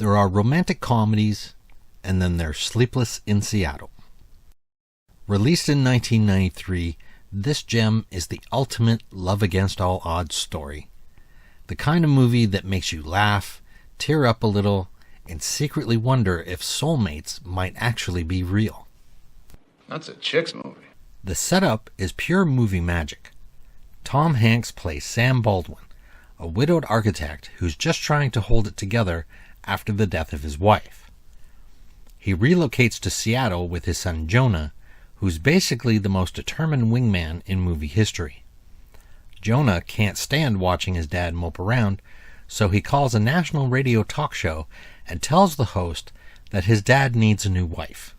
There are romantic comedies, and then there's Sleepless in Seattle. Released in 1993, this gem is the ultimate love against all odds story. The kind of movie that makes you laugh, tear up a little, and secretly wonder if soulmates might actually be real. That's a chick's movie. The setup is pure movie magic. Tom Hanks plays Sam Baldwin, a widowed architect who's just trying to hold it together after the death of his wife. He relocates to Seattle with his son Jonah, who's basically the most determined wingman in movie history. Jonah can't stand watching his dad mope around, so he calls a national radio talk show and tells the host that his dad needs a new wife.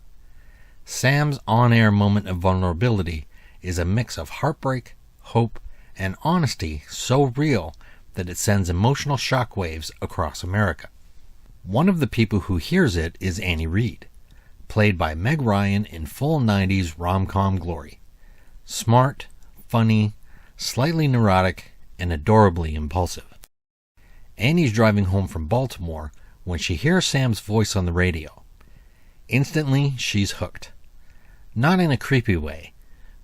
Sam's on-air moment of vulnerability is a mix of heartbreak, hope, and honesty so real that it sends emotional shockwaves across America. One of the people who hears it is Annie Reed, played by Meg Ryan in full 90s rom-com glory. Smart, funny, slightly neurotic, and adorably impulsive. Annie's driving home from Baltimore when she hears Sam's voice on the radio. Instantly, she's hooked. Not in a creepy way,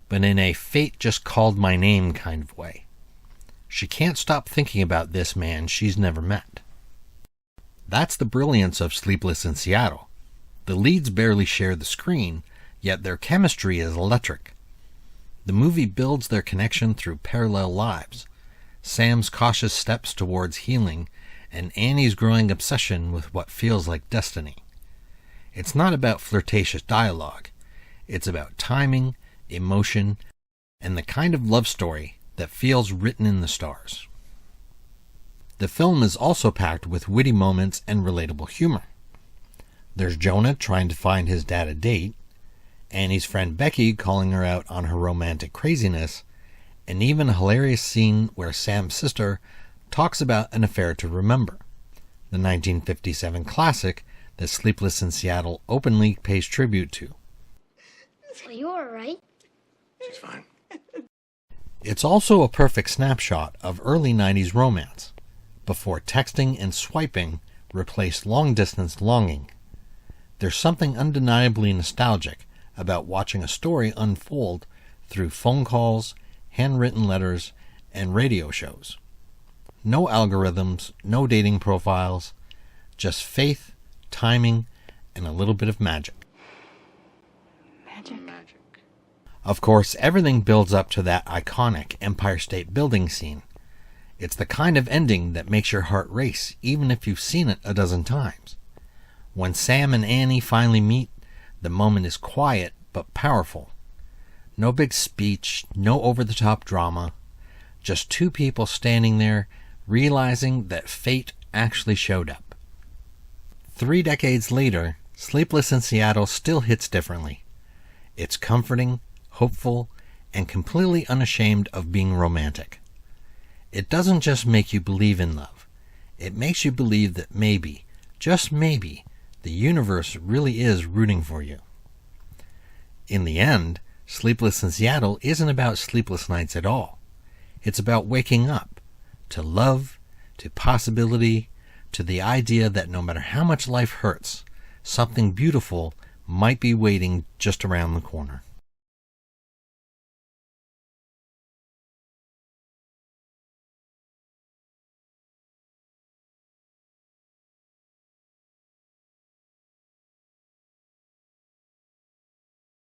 but in a fate just called my name kind of way. She can't stop thinking about this man she's never met. That's the brilliance of Sleepless in Seattle. The leads barely share the screen, yet their chemistry is electric. The movie builds their connection through parallel lives, Sam's cautious steps towards healing, and Annie's growing obsession with what feels like destiny. It's not about flirtatious dialogue. It's about timing, emotion, and the kind of love story that feels written in the stars. The film is also packed with witty moments and relatable humor. There's Jonah trying to find his dad a date, Annie's friend Becky calling her out on her romantic craziness, and even a hilarious scene where Sam's sister talks about an affair to remember, the 1957 classic that Sleepless in Seattle openly pays tribute to. So you all right? She's fine. It's also a perfect snapshot of early 90s romance, before texting and swiping replaced long-distance longing. There's something undeniably nostalgic about watching a story unfold through phone calls, handwritten letters, and radio shows. No algorithms, no dating profiles, just faith, timing, and a little bit of magic. Magic. Of course, everything builds up to that iconic Empire State Building scene. It's the kind of ending that makes your heart race, even if you've seen it a dozen times. When Sam and Annie finally meet, the moment is quiet but powerful. No big speech, no over-the-top drama, just two people standing there realizing that fate actually showed up. 3 decades later, Sleepless in Seattle still hits differently. It's comforting, hopeful, and completely unashamed of being romantic. It doesn't just make you believe in love. It makes you believe that maybe, just maybe, the universe really is rooting for you. In the end, Sleepless in Seattle isn't about sleepless nights at all. It's about waking up to love, to possibility, to the idea that no matter how much life hurts, something beautiful might be waiting just around the corner.